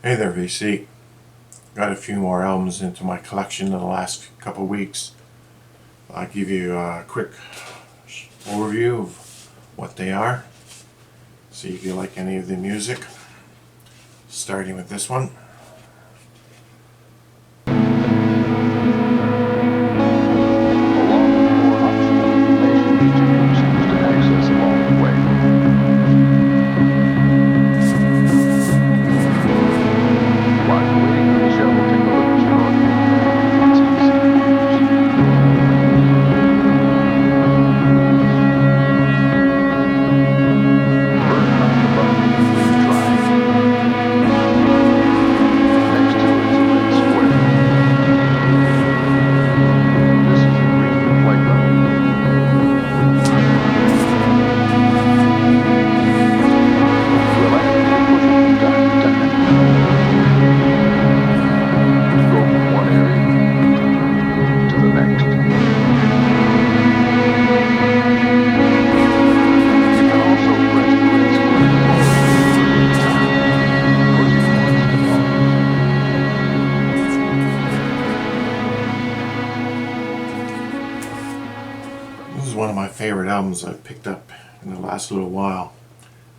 Hey there, VC. Got a few more albums into my collection in the last couple weeks. I'll give you a quick overview of what they are. See if you like any of the music. Starting with this one. This is one of my favorite albums I've picked up in the last little while.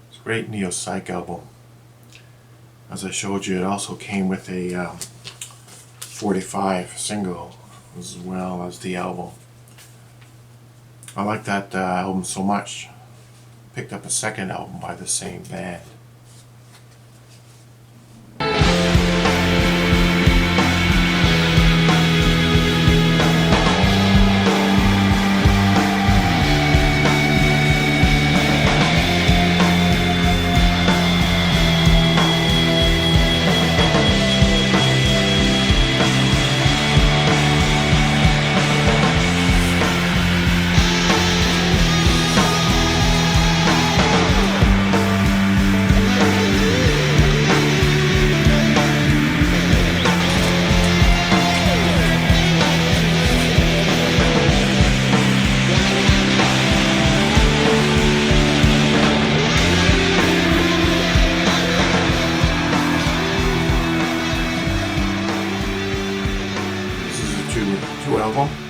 It's a great neo-psych album. As I showed you, it also came with a 45 single as well as the album. I like that album so much. Picked up a second album by the same band.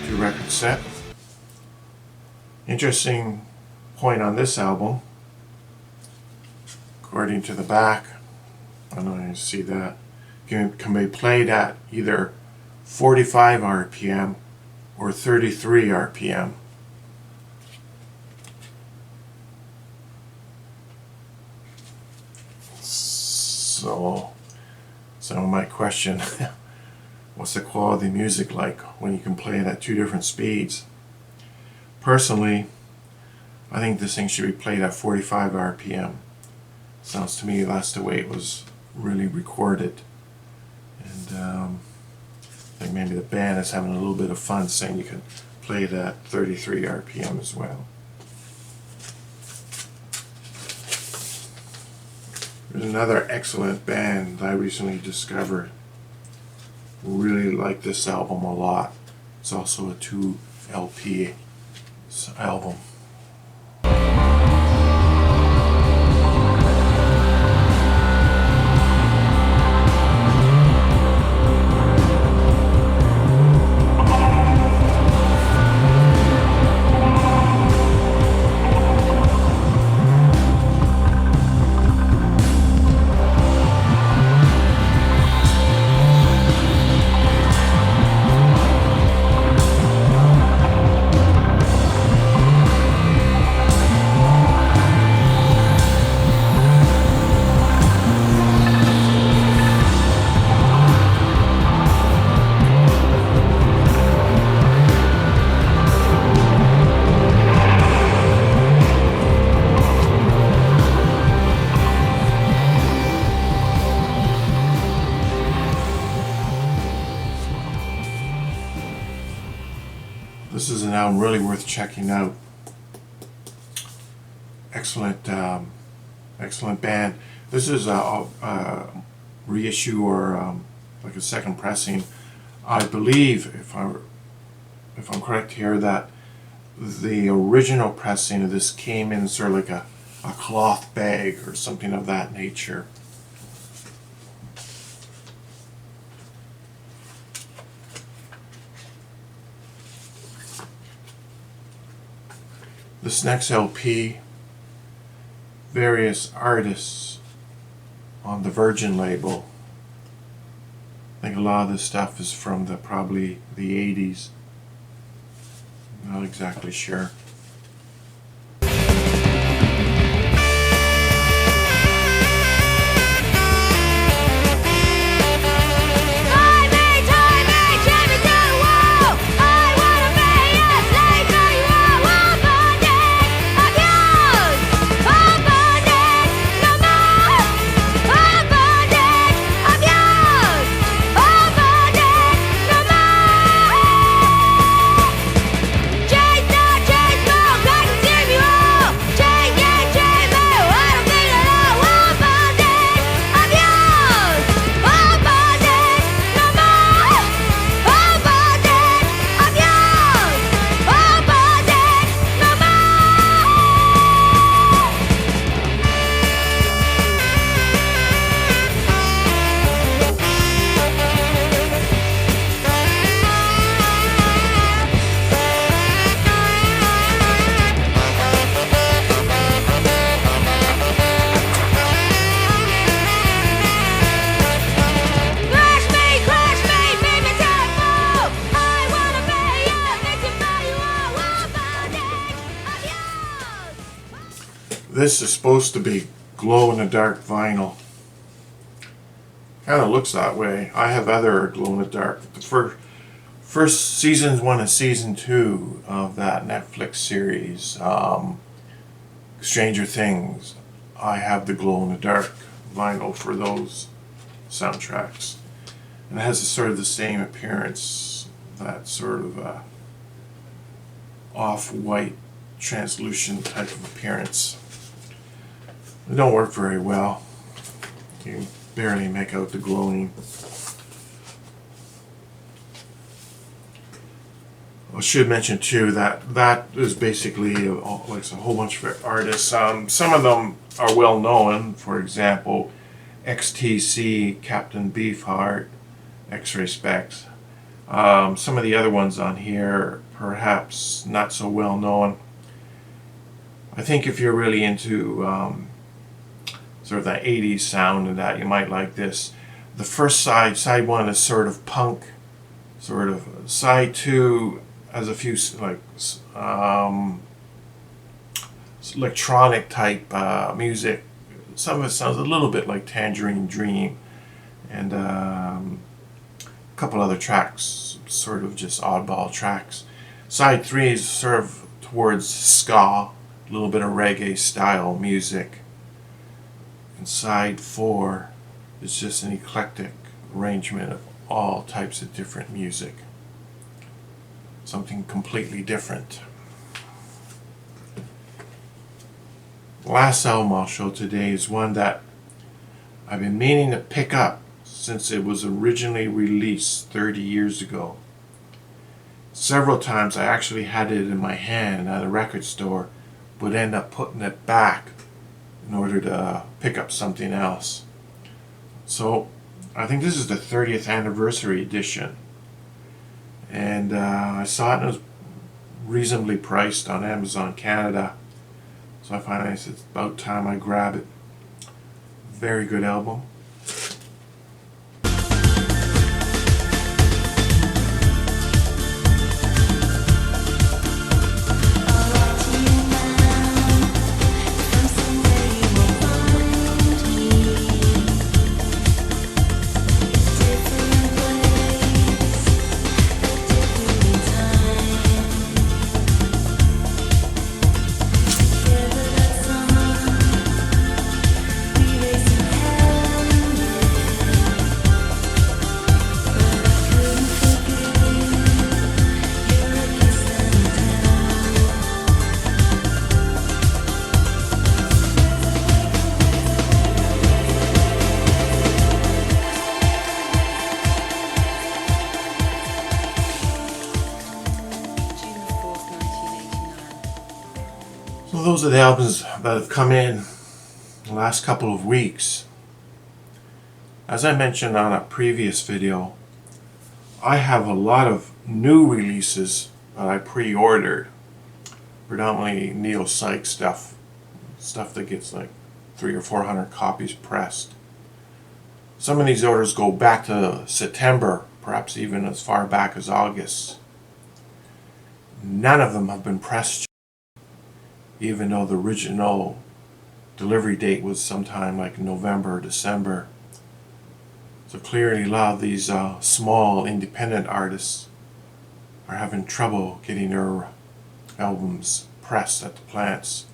Two record set. Interesting point on this album, according to the back, I don't know if you see that, can be played at either 45 RPM or 33 RPM. So someone might question what's the quality of music like when you can play it at two different speeds. Personally, I think this thing should be played at 45 RPM. Sounds to me that's the way it was really recorded. And I think maybe the band is having a little bit of fun saying you can play it at 33 RPM as well. There's another excellent band that I recently discovered. Really like this album a lot. It's also a 2 LP album. This is an album really worth checking out. Excellent, excellent band. This is a reissue or like a second pressing. I believe, if I'm correct here, that the original pressing of this came in sort of like a cloth bag or something of that nature. This next LP, various artists on the Virgin label. I think a lot of this stuff is from probably the 80s. Not exactly sure. This is supposed to be glow-in-the-dark vinyl. Kind of looks that way. I have other glow-in-the-dark. The first season 1 and season 2 of that Netflix series, Stranger Things, I have the glow-in-the-dark vinyl for those soundtracks. And it has sort of the same appearance, that sort of off-white, translucent type of appearance. They don't work very well. You can barely make out the glowing. I should mention too that that is basically like a whole bunch of artists. Some of them are well known. For example, XTC, Captain Beefheart, X-Ray Specs. Some of the other ones on here, perhaps not so well known. I think if you're really into sort of that 80s sound and that, you might like this. The first side 1 is sort of punk, sort of. Side 2 has a few like electronic type music. Some of it sounds a little bit like Tangerine Dream, and a couple other tracks, sort of just oddball tracks. Side 3 is sort of towards ska, a little bit of reggae style music. And side 4 is just an eclectic arrangement of all types of different music. Something completely different. The last album I'll show today is one that I've been meaning to pick up since it was originally released 30 years ago. Several times I actually had it in my hand at a record store, would end up putting it back in order to pick up something else. So I think this is the 30th anniversary edition, and I saw it and it was reasonably priced on Amazon Canada, so I finally said it's about time I grab it. Very good album. So those are the albums that have come in the last couple of weeks. As I mentioned on a previous video, I have a lot of new releases that I pre-ordered. predominantly neo-psych stuff that gets like 300 or 400 copies pressed. Some of these orders go back to September, perhaps even as far back as August. None of them have been pressed, even though the original delivery date was sometime like November or December. So clearly a lot of these small independent artists are having trouble getting their albums pressed at the plants.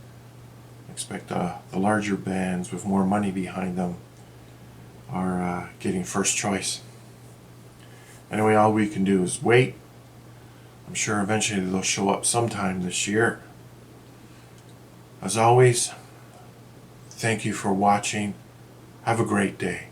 I expect the larger bands with more money behind them are getting first choice. Anyway, all we can do is wait. I'm sure eventually they'll show up sometime this year. As always, thank you for watching. Have a great day.